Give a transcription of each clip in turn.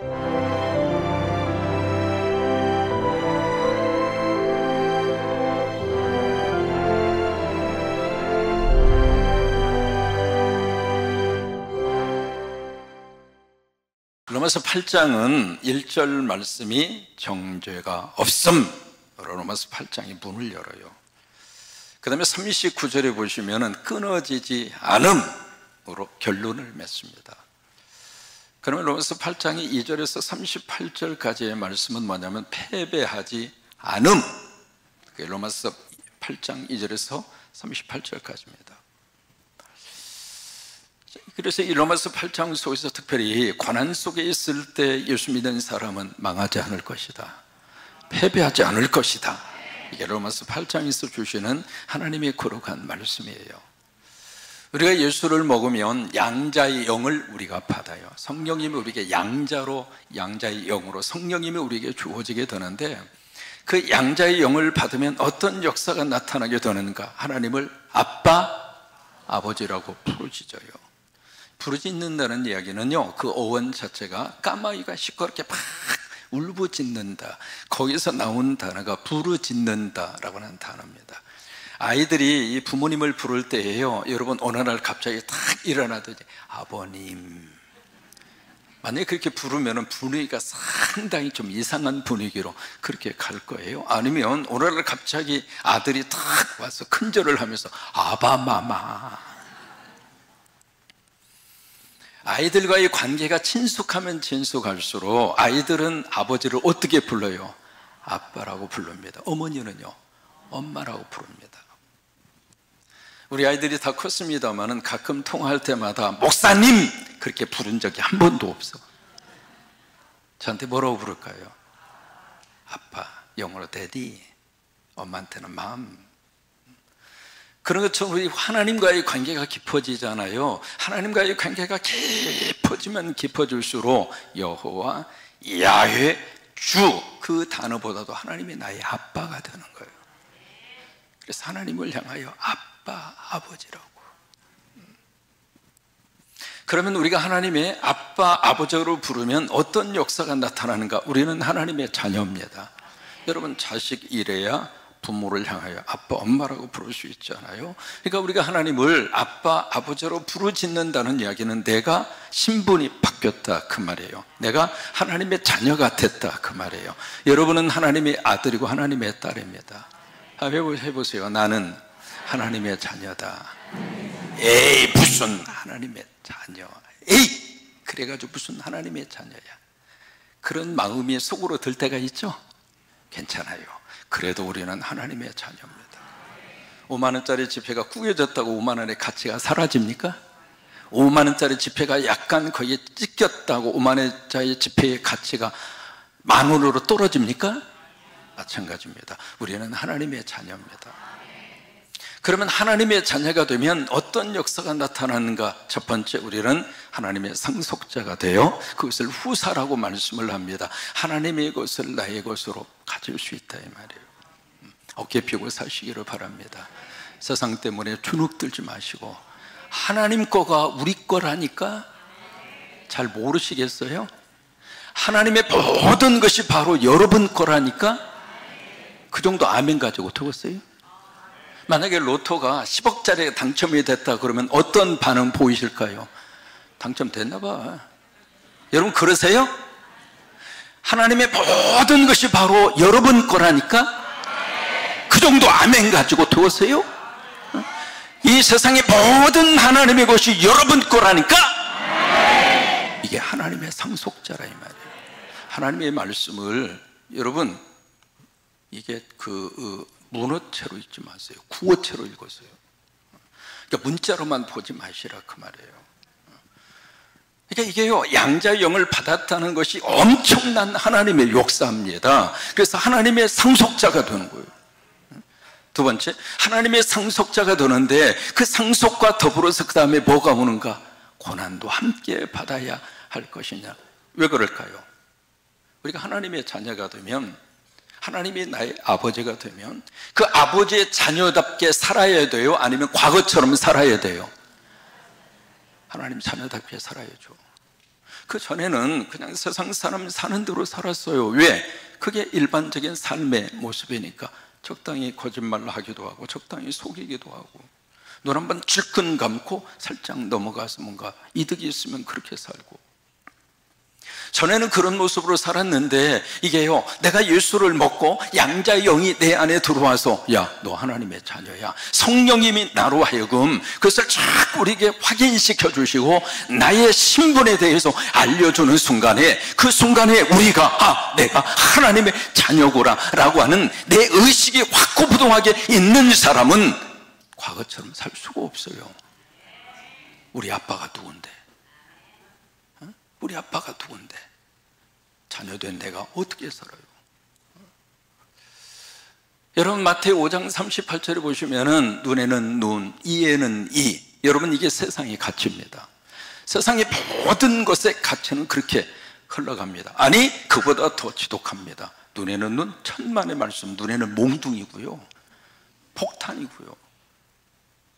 로마서 8장은 1절 말씀이 정죄가 없음, 로마서 8장이 문을 열어요. 그 다음에 39절에 보시면 끊어지지 않음으로 결론을 맺습니다. 그러면 로마서 8장이 2절에서 38절까지의 말씀은 뭐냐면 패배하지 않음, 로마서 8장 2절에서 38절까지입니다. 그래서 이 로마서 8장 속에서 특별히 고난 속에 있을 때 예수 믿는 사람은 망하지 않을 것이다, 패배하지 않을 것이다, 이게 로마서 8장에서 주시는 하나님의 거룩한 말씀이에요. 우리가 예수를 먹으면 양자의 영을 우리가 받아요. 성령님이 우리에게 양자의 영으로 성령님이 우리에게 주어지게 되는데, 그 양자의 영을 받으면 어떤 역사가 나타나게 되는가? 하나님을 아빠, 아버지라고 부르짖어요. 부르짖는다는 이야기는요, 그 어원 자체가 까마귀가 시끄럽게 막 울부짖는다, 거기서 나온 단어가 부르짖는다라고 하는 단어입니다. 아이들이 이 부모님을 부를 때에요, 여러분 어느 날 갑자기 탁 일어나더니 아버님, 만약에 그렇게 부르면 분위기가 상당히 좀 이상한 분위기로 그렇게 갈 거예요. 아니면 어느 날 갑자기 아들이 탁 와서 큰절을 하면서 아바마마. 아이들과의 관계가 친숙하면 친숙할수록 아이들은 아버지를 어떻게 불러요? 아빠라고 부릅니다. 어머니는요, 엄마라고 부릅니다. 우리 아이들이 다 컸습니다만 가끔 통화할 때마다 목사님 그렇게 부른 적이 한 번도 없어. 저한테 뭐라고 부를까요? 아빠, 영어로 daddy, 엄마한테는 mom. 그런 것처럼 우리 하나님과의 관계가 깊어지잖아요. 하나님과의 관계가 깊어지면 깊어질수록 여호와, 야훼, 주, 그 단어보다도 하나님이 나의 아빠가 되는 거예요. 그래서 하나님을 향하여 아빠, 아버지라고. 그러면 우리가 하나님의 아빠, 아버지로 부르면 어떤 역사가 나타나는가? 우리는 하나님의 자녀입니다. 여러분, 자식 이래야 부모를 향하여 아빠, 엄마라고 부를 수 있잖아요. 그러니까 우리가 하나님을 아빠, 아버지로 부르짖는다는 이야기는 내가 신분이 바뀌었다 그 말이에요. 내가 하나님의 자녀가 됐다 그 말이에요. 여러분은 하나님의 아들이고 하나님의 딸입니다. 해보세요. 나는 하나님의 자녀다. 에이, 무슨 하나님의 자녀, 에이, 그래가지고 무슨 하나님의 자녀야. 그런 마음이 속으로 들 때가 있죠. 괜찮아요. 그래도 우리는 하나님의 자녀입니다. 5만 원짜리 지폐가 구겨졌다고 5만 원의 가치가 사라집니까? 5만 원짜리 지폐가 약간 거기에 찢겼다고 5만 원짜리 지폐의 가치가 만 원으로 떨어집니까? 마찬가지입니다. 우리는 하나님의 자녀입니다. 그러면 하나님의 자녀가 되면 어떤 역사가 나타나는가? 첫 번째, 우리는 하나님의 상속자가 되어 그것을 후사라고 말씀을 합니다. 하나님의 것을 나의 것으로 가질 수 있다 이 말이에요. 어깨 펴고 사시기를 바랍니다. 세상 때문에 주눅 들지 마시고, 하나님 거가 우리 거라니까 잘 모르시겠어요? 하나님의 모든 것이 바로 여러분 거라니까 그 정도 아멘 가지고 되겠어요? 만약에 로또가 10억짜리 당첨이 됐다 그러면 어떤 반응 보이실까요? 당첨됐나 봐. 여러분 그러세요? 하나님의 모든 것이 바로 여러분 거라니까 그 정도 아멘 가지고 되었어요? 이 세상의 모든 하나님의 것이 여러분 거라니까 이게 하나님의 상속자라 이 말이에요. 하나님의 말씀을 여러분 이게 문어체로 읽지 마세요. 구어체로 읽으세요. 그러니까 문자로만 보지 마시라 그 말이에요. 그러니까 이게요, 양자의 영을 받았다는 것이 엄청난 하나님의 역사입니다. 그래서 하나님의 상속자가 되는 거예요. 두 번째, 하나님의 상속자가 되는데 그 상속과 더불어서 그 다음에 뭐가 오는가? 고난도 함께 받아야 할 것이냐? 왜 그럴까요? 우리가 하나님의 자녀가 되면, 하나님이 나의 아버지가 되면 그 아버지의 자녀답게 살아야 돼요? 아니면 과거처럼 살아야 돼요? 하나님 자녀답게 살아야죠. 그 전에는 그냥 세상 사람 사는 대로 살았어요. 왜? 그게 일반적인 삶의 모습이니까. 적당히 거짓말하기도 하고 적당히 속이기도 하고 눈 한번 질끈 감고 살짝 넘어가서 뭔가 이득이 있으면 그렇게 살고. 전에는 그런 모습으로 살았는데 이게요, 내가 예수를 먹고 양자의 영이 내 안에 들어와서 야, 너 하나님의 자녀야, 성령님이 나로 하여금 그것을 자꾸 우리에게 확인시켜 주시고 나의 신분에 대해서 알려주는 순간에, 그 순간에 우리가 내가 하나님의 자녀구나 라고 하는 내 의식이 확고부동하게 있는 사람은 과거처럼 살 수가 없어요. 우리 아빠가 누군데? 우리 아빠가 누군데? 자녀된 내가 어떻게 살아요? 여러분 마태오 5장 38절에 보시면은 눈에는 눈, 이에는 이. 여러분 이게 세상의 가치입니다. 세상의 모든 것의 가치는 그렇게 흘러갑니다. 아니 그보다 더 지독합니다. 눈에는 눈, 천만의 말씀, 눈에는 몽둥이고요, 폭탄이고요.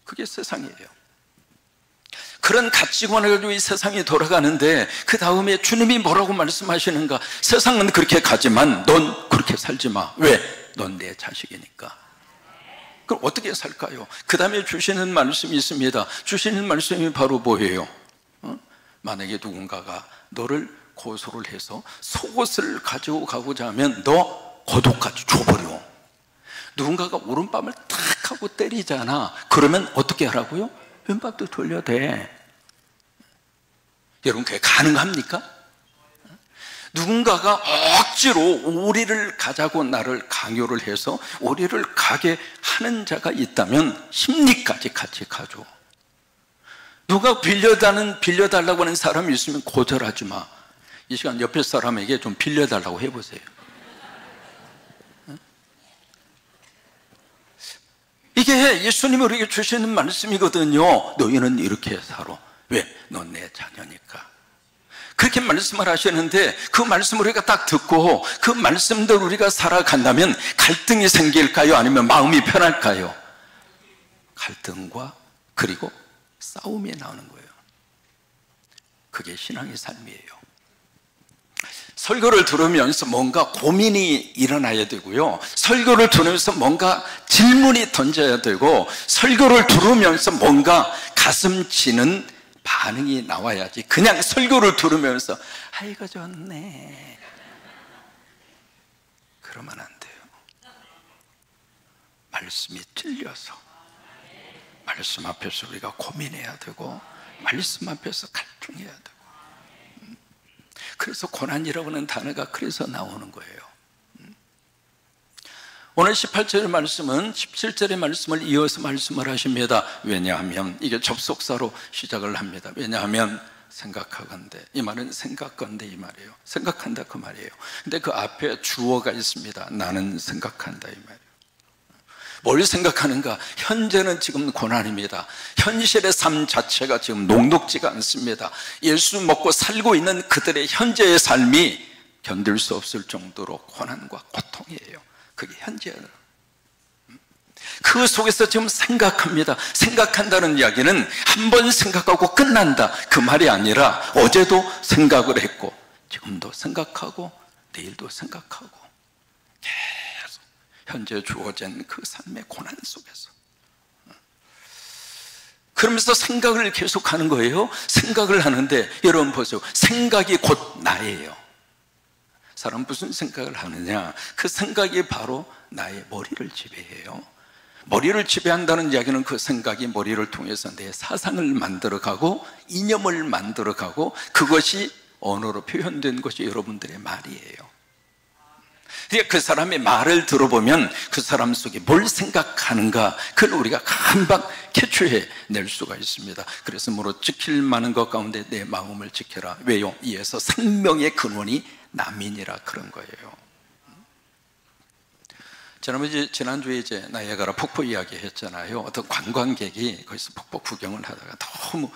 그게 세상이에요. 그런 가치관을 가지고 이 세상이 돌아가는데 그 다음에 주님이 뭐라고 말씀하시는가? 세상은 그렇게 가지만 넌 그렇게 살지 마. 왜? 넌 내 자식이니까. 그럼 어떻게 살까요? 그 다음에 주시는 말씀이 있습니다. 주시는 말씀이 바로 뭐예요? 만약에 누군가가 너를 고소를 해서 속옷을 가지고 가고자 하면 너 겉옷까지 줘버려. 누군가가 오른밤을 탁 하고 때리잖아. 그러면 어떻게 하라고요? 왼밥도 돌려대. 여러분 그게 가능합니까? 누군가가 억지로 오리를 가자고 나를 강요를 해서 오리를 가게 하는 자가 있다면 심리까지 같이 가죠. 누가 빌려달라고 하는 사람이 있으면 거절하지 마. 이 시간 옆에 사람에게 좀 빌려달라고 해보세요. 이게 예수님이 우리에게 주시는 말씀이거든요. 너희는 이렇게 살아. 왜? 넌 내 자녀니까. 그렇게 말씀을 하시는데 그 말씀을 우리가 딱 듣고 그 말씀대로 우리가 살아간다면 갈등이 생길까요? 아니면 마음이 편할까요? 갈등과 그리고 싸움이 나오는 거예요. 그게 신앙의 삶이에요. 설교를 들으면서 뭔가 고민이 일어나야 되고요, 설교를 들으면서 뭔가 질문이 던져야 되고, 설교를 들으면서 뭔가 가슴 치는 반응이 나와야지 그냥 설교를 들으면서 아이고 좋네 그러면 안 돼요. 말씀이 찔려서 말씀 앞에서 우리가 고민해야 되고 말씀 앞에서 갈등해야 되고. 그래서 고난이라고 하는 단어가 그래서 나오는 거예요. 오늘 18절의 말씀은 17절의 말씀을 이어서 말씀을 하십니다. 왜냐하면 이게 접속사로 시작을 합니다. 왜냐하면 생각하건대, 이 말은 생각건대 이 말이에요. 생각한다 그 말이에요. 근데 그 앞에 주어가 있습니다. 나는 생각한다 이 말이에요. 뭘 생각하는가? 현재는 지금 고난입니다. 현실의 삶 자체가 지금 녹록지가 않습니다. 예수 먹고 살고 있는 그들의 현재의 삶이 견딜 수 없을 정도로 고난과 고통이에요. 그게 현재예요. 그 속에서 지금 생각합니다. 생각한다는 이야기는 한 번 생각하고 끝난다 그 말이 아니라 어제도 생각을 했고 지금도 생각하고 내일도 생각하고 현재 주어진 그 삶의 고난 속에서 그러면서 생각을 계속하는 거예요. 생각을 하는데 여러분 보세요. 생각이 곧 나예요. 사람 무슨 생각을 하느냐? 그 생각이 바로 나의 머리를 지배해요. 머리를 지배한다는 이야기는 그 생각이 머리를 통해서 내 사상을 만들어가고 이념을 만들어가고 그것이 언어로 표현된 것이 여러분들의 말이에요. 그 사람의 말을 들어보면 그 사람 속에 뭘 생각하는가 그걸 우리가 금방 캐치해 낼 수가 있습니다. 그래서 뭐로 지킬 만한 것 가운데 내 마음을 지켜라. 왜요? 이에서 생명의 근원이 남인이라 그런 거예요. 지난주에 나이아가라 폭포 이야기 했잖아요. 어떤 관광객이 거기서 폭포 구경을 하다가 너무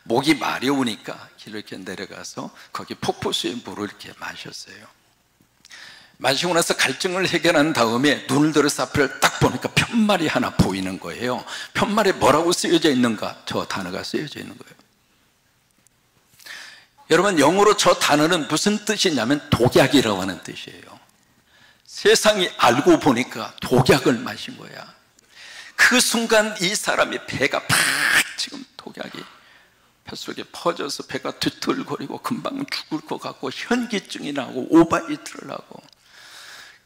목이 마려우니까 길을 이렇게 내려가서 거기 폭포수의 물을 이렇게 마셨어요. 마시고 나서 갈증을 해결한 다음에 눈을 들어서 앞을 딱 보니까 편말이 하나 보이는 거예요. 편말에 뭐라고 쓰여져 있는가? 저 단어가 쓰여져 있는 거예요. 여러분, 영어로 저 단어는 무슨 뜻이냐면 독약이라고 하는 뜻이에요. 세상이 알고 보니까 독약을 마신 거야. 그 순간 이 사람의 배가 팍 지금 독약이 뱃속에 퍼져서 배가 뒤틀거리고 금방 죽을 것 같고 현기증이 나고 오바이트를 하고,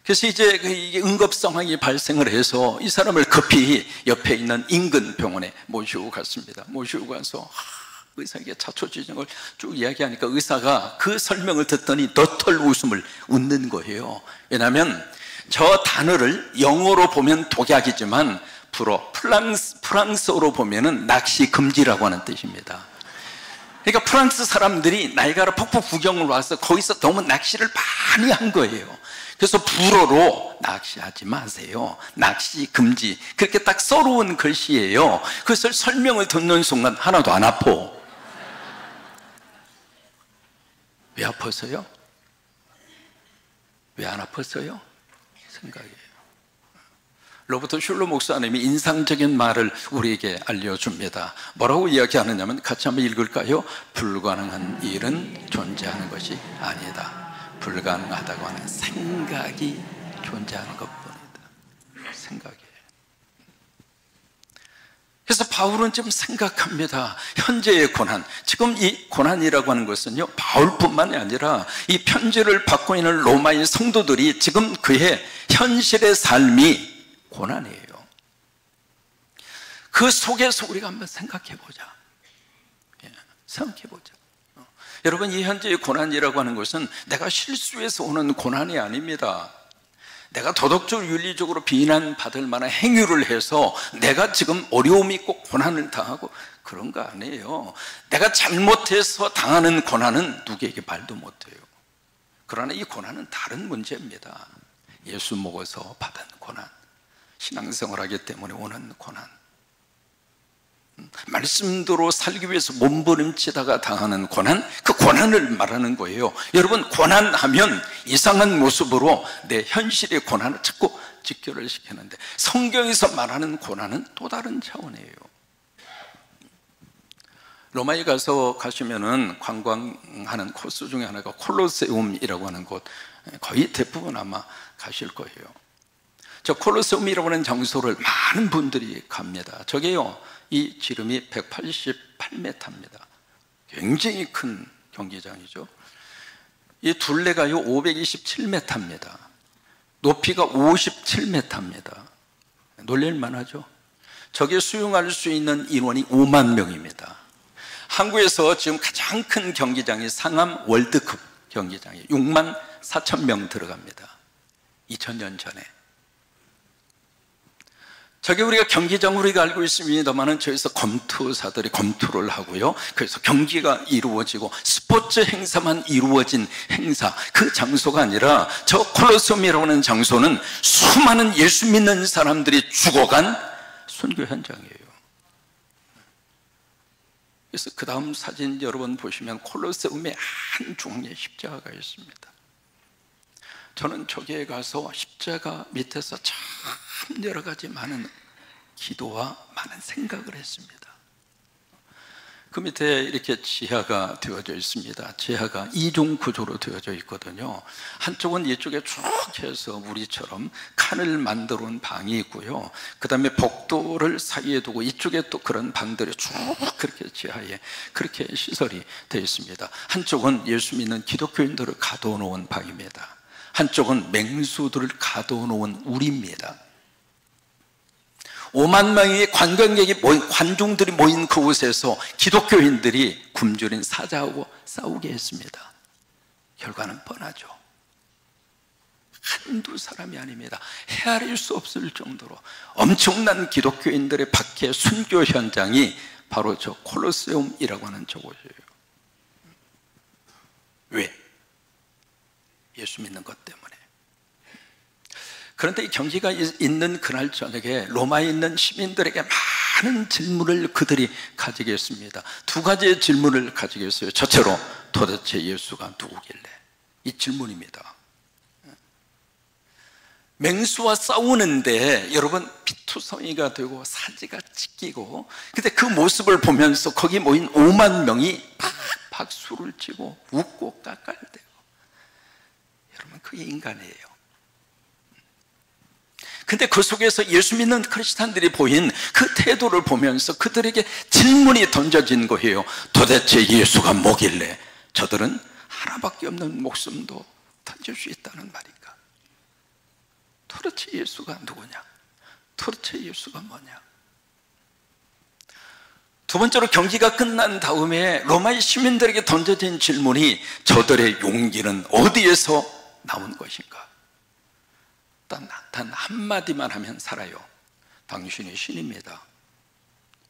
그래서 이제 이게 응급 상황이 발생을 해서 이 사람을 급히 옆에 있는 인근 병원에 모시고 갔습니다. 모시고 가서 의사에게 자초지종을 쭉 이야기하니까 의사가 그 설명을 듣더니 너털 웃음을 웃는 거예요. 왜냐하면 저 단어를 영어로 보면 독약이지만 프랑스어로 보면은 낚시 금지라고 하는 뜻입니다. 그러니까 프랑스 사람들이 나이가라 폭포 구경을 와서 거기서 너무 낚시를 많이 한 거예요. 그래서 불어로 낚시하지 마세요, 낚시 금지, 그렇게 딱 써놓은 글씨예요. 그것을 설명을 듣는 순간 하나도 안 아파. 왜 아팠어요? 왜 안 아팠어요? 생각이에요. 로버트 슐러 목사님이 인상적인 말을 우리에게 알려줍니다. 뭐라고 이야기하느냐면 같이 한번 읽을까요? 불가능한 일은 존재하는 것이 아니다. 불가능하다고 하는 생각이 존재하는 것뿐이다. 생각이에요. 그래서 바울은 지금 생각합니다. 현재의 고난, 지금 이 고난이라고 하는 것은요, 바울뿐만이 아니라 이 편지를 받고 있는 로마의 성도들이 지금 그의 현실의 삶이 고난이에요. 그 속에서 우리가 한번 생각해보자. 생각해보자. 여러분, 이 현재의 고난이라고 하는 것은 내가 실수해서 오는 고난이 아닙니다. 내가 도덕적으로 윤리적으로 비난받을 만한 행위를 해서 내가 지금 어려움이 있고 고난을 당하고 그런 거 아니에요. 내가 잘못해서 당하는 고난은 누구에게 말도 못해요. 그러나 이 고난은 다른 문제입니다. 예수 먹어서 받은 고난, 신앙생활하기 때문에 오는 고난, 말씀대로 살기 위해서 몸부림치다가 당하는 고난, 그 고난을 말하는 거예요. 여러분, 고난하면 이상한 모습으로 내 현실의 고난을 자꾸 직결을 시키는데, 성경에서 말하는 고난은 또 다른 차원이에요. 로마에 가시면은 관광하는 코스 중에 하나가 콜로세움이라고 하는 곳, 거의 대부분 아마 가실 거예요. 저 콜로세움이라고 하는 장소를 많은 분들이 갑니다. 저게요, 이 지름이 188m입니다. 굉장히 큰 경기장이죠. 이 둘레가요 527m입니다. 높이가 57m입니다. 놀랄만하죠. 저게 수용할 수 있는 인원이 5만 명입니다. 한국에서 지금 가장 큰 경기장이 상암 월드컵 경기장이 6만 4천 명 들어갑니다. 2000년 전에. 저게 우리가 경기장 우리가 알고 있습니다만은 저기서 검투사들이 검투를 하고요. 그래서 경기가 이루어지고 스포츠 행사만 이루어진 행사, 그 장소가 아니라 저 콜로세움이라고 하는 장소는 수많은 예수 믿는 사람들이 죽어간 순교 현장이에요. 그래서 그 다음 사진 여러분 보시면 콜로세움에 한 종류의 십자가가 있습니다. 저는 저기에 가서 십자가 밑에서 참 여러 가지 많은 기도와 많은 생각을 했습니다. 그 밑에 이렇게 지하가 되어져 있습니다. 지하가 2종 구조로 되어져 있거든요. 한쪽은 이쪽에 쭉 해서 우리처럼 칸을 만들어 온 방이 있고요. 그 다음에 복도를 사이에 두고 이쪽에 또 그런 방들이 쭉 그렇게 지하에 그렇게 시설이 되어 있습니다. 한쪽은 예수 믿는 기독교인들을 가둬 놓은 방입니다. 한쪽은 맹수들을 가둬 놓은 우리입니다. 5만 명의 관광객이 관중들이 모인 그곳에서 기독교인들이 굶주린 사자하고 싸우게 했습니다. 결과는 뻔하죠. 한두 사람이 아닙니다. 헤아릴 수 없을 정도로 엄청난 기독교인들의 박해 순교 현장이 바로 저 콜로세움이라고 하는 저곳이에요. 왜? 예수 믿는 것 때문에. 그런데 이 경기가 있는 그날 저녁에 로마에 있는 시민들에게 많은 질문을 그들이 가지게 했습니다. 두 가지의 질문을 가지게 했어요. 첫째로, 도대체 예수가 누구길래? 이 질문입니다. 맹수와 싸우는데 여러분 피투성이가 되고 사지가 찢기고, 근데 그 모습을 보면서 거기 모인 5만 명이 팍 박수를 치고 웃고 깎아대고. 여러분, 그게 인간이에요. 근데 그 속에서 예수 믿는 크리스찬들이 보인 그 태도를 보면서 그들에게 질문이 던져진 거예요. 도대체 예수가 뭐길래 저들은 하나밖에 없는 목숨도 던질 수 있다는 말인가? 도대체 예수가 누구냐? 도대체 예수가 뭐냐? 두 번째로 경기가 끝난 다음에 로마의 시민들에게 던져진 질문이 저들의 용기는 어디에서 나온 것인가? 단 한마디만 하면 살아요. 당신이 신입니다.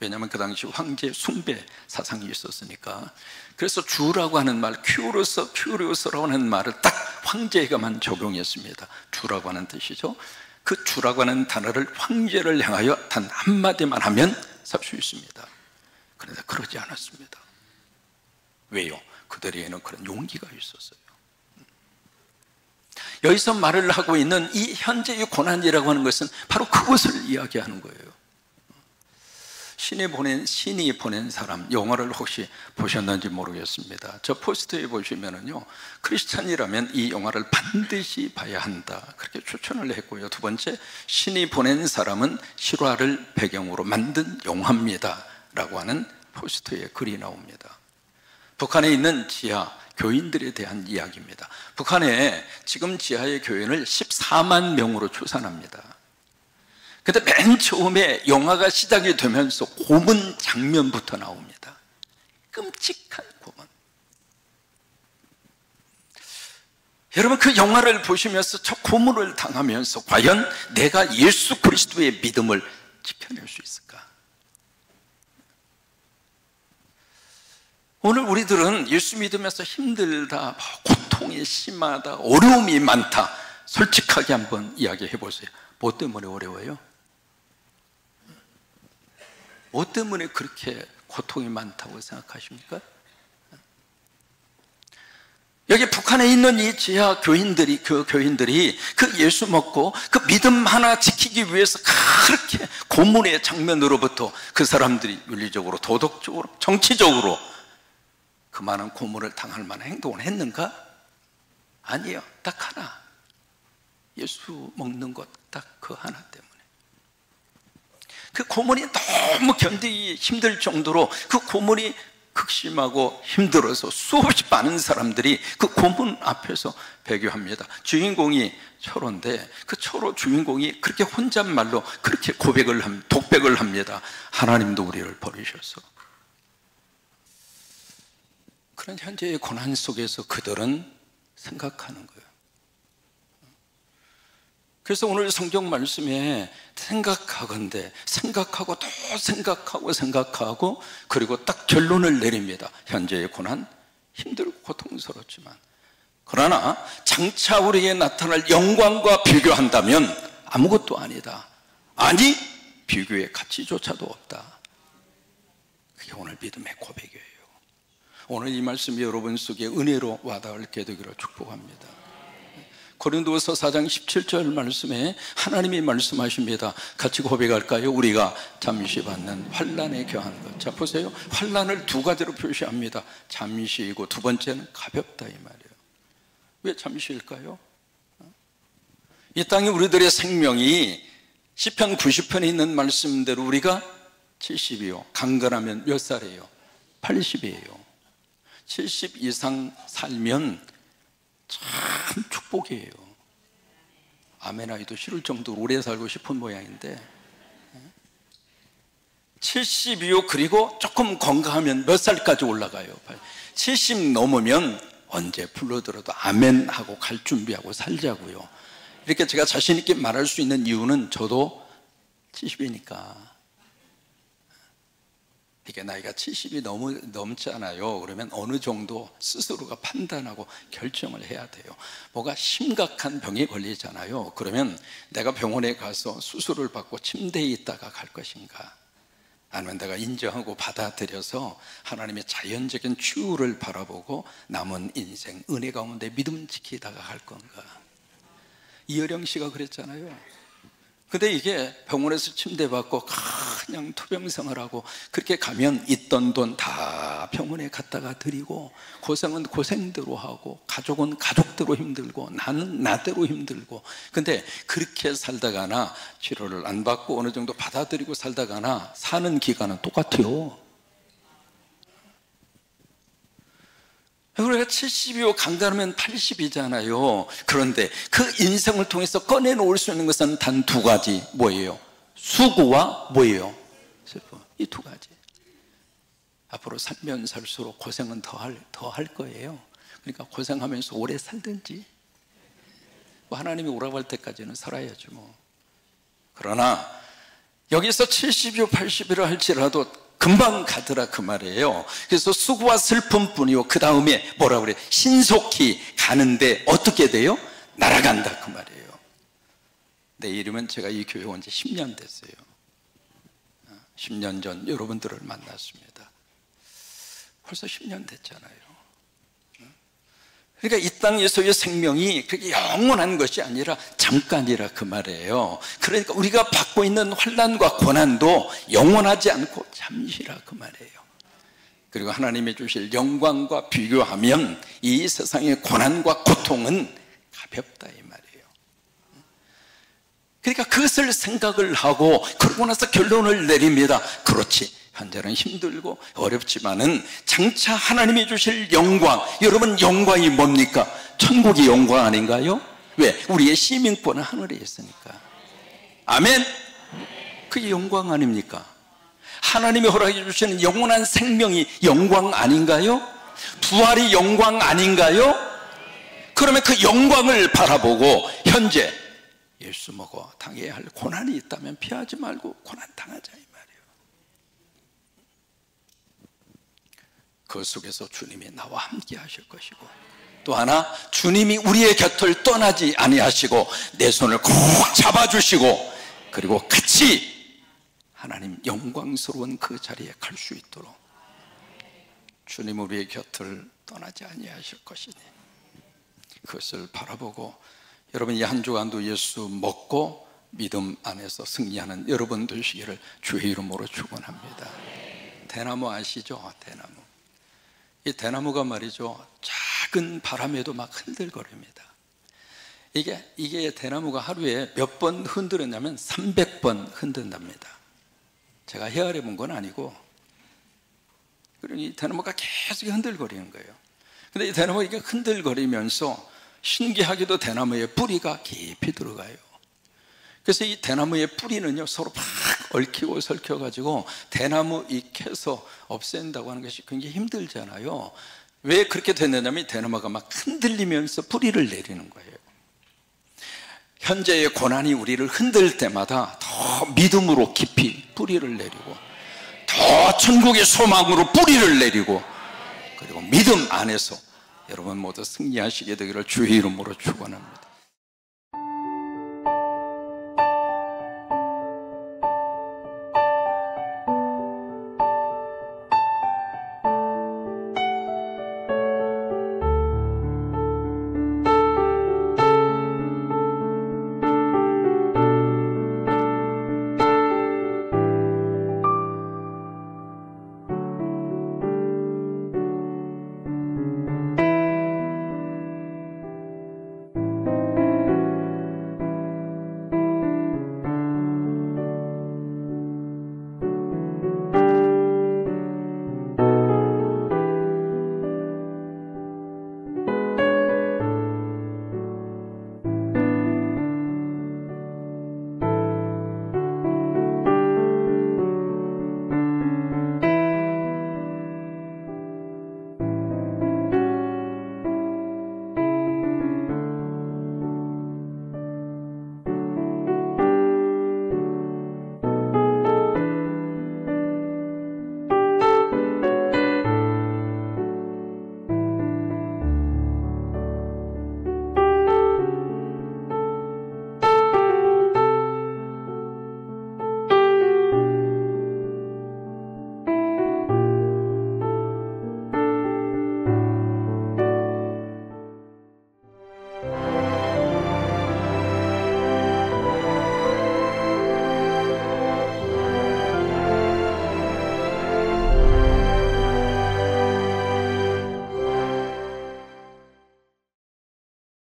왜냐하면 그 당시 황제 숭배 사상이 있었으니까. 그래서 주라고 하는 말, 큐리오스라고 하는 말을 딱 황제에게만 적용했습니다. 주라고 하는 뜻이죠. 그 주라고 하는 단어를 황제를 향하여 단 한마디만 하면 살 수 있습니다. 그런데 그러지 않았습니다. 왜요? 그들에게는 그런 용기가 있었어요. 여기서 말을 하고 있는 이 현재의 고난이라고 하는 것은 바로 그것을 이야기하는 거예요. 신이 보낸 사람, 영화를 혹시 보셨는지 모르겠습니다. 저 포스터에 보시면은요, 크리스찬이라면 이 영화를 반드시 봐야 한다, 그렇게 추천을 했고요. 두 번째, 신이 보낸 사람은 실화를 배경으로 만든 영화입니다 라고 하는 포스터에 글이 나옵니다. 북한에 있는 지하 교인들에 대한 이야기입니다. 북한에 지금 지하의 교인을 14만 명으로 추산합니다. 근데 맨 처음에 영화가 시작이 되면서 고문 장면부터 나옵니다. 끔찍한 고문. 여러분, 그 영화를 보시면서 저 고문을 당하면서 과연 내가 예수 그리스도의 믿음을 지켜낼 수 있을까? 오늘 우리들은 예수 믿으면서 힘들다, 고통이 심하다, 어려움이 많다, 솔직하게 한번 이야기해 보세요. 뭐 때문에 어려워요? 뭐 때문에 그렇게 고통이 많다고 생각하십니까? 여기 북한에 있는 이 지하 교인들이, 그 교인들이 그 예수 먹고 그 믿음 하나 지키기 위해서 그렇게 고문의 장면으로부터 그 사람들이 윤리적으로, 도덕적으로, 정치적으로 그 많은 고문을 당할 만한 행동을 했는가? 아니에요. 딱 하나. 예수 먹는 것 딱 그 하나 때문에. 그 고문이 너무 견디기 힘들 정도로 그 고문이 극심하고 힘들어서 수없이 많은 사람들이 그 고문 앞에서 배교합니다. 주인공이 철호인데 그 철호 주인공이 그렇게 혼잣말로 그렇게 독백을 합니다. 하나님도 우리를 버리셔서. 그런 현재의 고난 속에서 그들은 생각하는 거예요. 그래서 오늘 성경 말씀에 생각하건대, 생각하고 또 생각하고 그리고 딱 결론을 내립니다. 현재의 고난 힘들고 고통스럽지만, 그러나 장차 우리에게 나타날 영광과 비교한다면 아무것도 아니다. 아니, 비교의 가치조차도 없다. 그게 오늘 믿음의 고백이에요. 오늘 이 말씀이 여러분 속에 은혜로 와닿게 되기를 축복합니다. 고린도서 4장 17절 말씀에 하나님이 말씀하십니다. 같이 고백할까요? 우리가 잠시 받는 환난에 겨한 것. 자, 보세요. 환난을 두 가지로 표시합니다. 잠시이고 두 번째는 가볍다, 이 말이에요. 왜 잠시일까요? 이 땅에 우리들의 생명이 시편 90편에 있는 말씀대로 우리가 70이요, 강건하면 몇 살이에요? 80이에요 70 이상 살면 참 축복이에요. 아멘하기도 싫을 정도로 오래 살고 싶은 모양인데, 70이요, 그리고 조금 건강하면 몇 살까지 올라가요? 70 넘으면 언제 불러들어도 아멘하고 갈 준비하고 살자고요. 이렇게 제가 자신 있게 말할 수 있는 이유는 저도 70이니까. 이게 나이가 70이 넘잖아요. 그러면 어느 정도 스스로가 판단하고 결정을 해야 돼요. 뭐가 심각한 병에 걸리잖아요. 그러면 내가 병원에 가서 수술을 받고 침대에 있다가 갈 것인가, 아니면 내가 인정하고 받아들여서 하나님의 자연적인 치유를 바라보고 남은 인생 은혜 가운데 믿음 지키다가 갈 건가. 이어령 씨가 그랬잖아요. 근데 이게 병원에서 침대받고 그냥 투병생활 하고 그렇게 가면 있던 돈 다 병원에 갖다가 드리고, 고생은 고생대로 하고, 가족은 가족대로 힘들고, 나는 나대로 힘들고. 근데 그렇게 살다가나 치료를 안 받고 어느 정도 받아들이고 살다가나 사는 기간은 똑같아요. 우리가 70이고 강단하면 80이잖아요. 그런데 그 인생을 통해서 꺼내놓을 수 있는 것은 단 두 가지. 뭐예요? 수고와 뭐예요? 슬픔. 이 두 가지. 앞으로 살면 살수록 고생은 더 할 거예요. 그러니까 고생하면서 오래 살든지, 뭐 하나님이 오라고 할 때까지는 살아야죠 뭐. 그러나 여기서 70이요 80이라 할지라도 금방 가더라 그 말이에요. 그래서 수고와 슬픔뿐이요, 그 다음에 뭐라 그래? 신속히 가는데 어떻게 돼요? 날아간다 그 말이에요. 내일이면 제가 이 교회 온 지 10년 됐어요. 10년 전 여러분들을 만났습니다. 벌써 10년 됐잖아요. 그러니까 이 땅에서의 생명이 그렇게 영원한 것이 아니라 잠깐이라 그 말이에요. 그러니까 우리가 받고 있는 환난과 고난도 영원하지 않고 잠시라 그 말이에요. 그리고 하나님이 주실 영광과 비교하면 이 세상의 고난과 고통은 가볍다 이 말이에요. 그러니까 그것을 생각을 하고 그러고 나서 결론을 내립니다. 그렇지, 현재는 힘들고 어렵지만은 장차 하나님이 주실 영광, 여러분 영광이 뭡니까? 천국이 영광 아닌가요? 왜? 우리의 시민권은 하늘에 있으니까. 아멘? 그게 영광 아닙니까? 하나님이 허락해 주시는 영원한 생명이 영광 아닌가요? 부활이 영광 아닌가요? 그러면 그 영광을 바라보고 현재 예수 먹어 당해야 할 고난이 있다면 피하지 말고 고난 당하자 이 말이에요. 그 속에서 주님이 나와 함께 하실 것이고, 또 하나 주님이 우리의 곁을 떠나지 아니하시고 내 손을 꼭 잡아주시고, 그리고 같이 하나님 영광스러운 그 자리에 갈 수 있도록 주님 우리의 곁을 떠나지 아니하실 것이니 그것을 바라보고 여러분 이 한 주간도 예수 먹고 믿음 안에서 승리하는 여러분 되시기를 주의 이름으로 축원합니다. 대나무 아시죠? 대나무. 이 대나무가 말이죠, 작은 바람에도 막 흔들거립니다. 이게 대나무가 하루에 몇 번 흔들었냐면 300번 흔든답니다. 제가 헤아려 본 건 아니고, 그러니 대나무가 계속 흔들거리는 거예요. 근데 이 대나무가 이게 흔들거리면서 신기하게도 대나무의 뿌리가 깊이 들어가요. 그래서 이 대나무의 뿌리는요 서로 막 얽히고 설켜가지고 대나무 잎에서 없앤다고 하는 것이 굉장히 힘들잖아요. 왜 그렇게 됐느냐면 대나무가 막 흔들리면서 뿌리를 내리는 거예요. 현재의 고난이 우리를 흔들 때마다 더 믿음으로 깊이 뿌리를 내리고, 더 천국의 소망으로 뿌리를 내리고, 그리고 믿음 안에서 여러분 모두 승리하시게 되기를 주의 이름으로 축원합니다.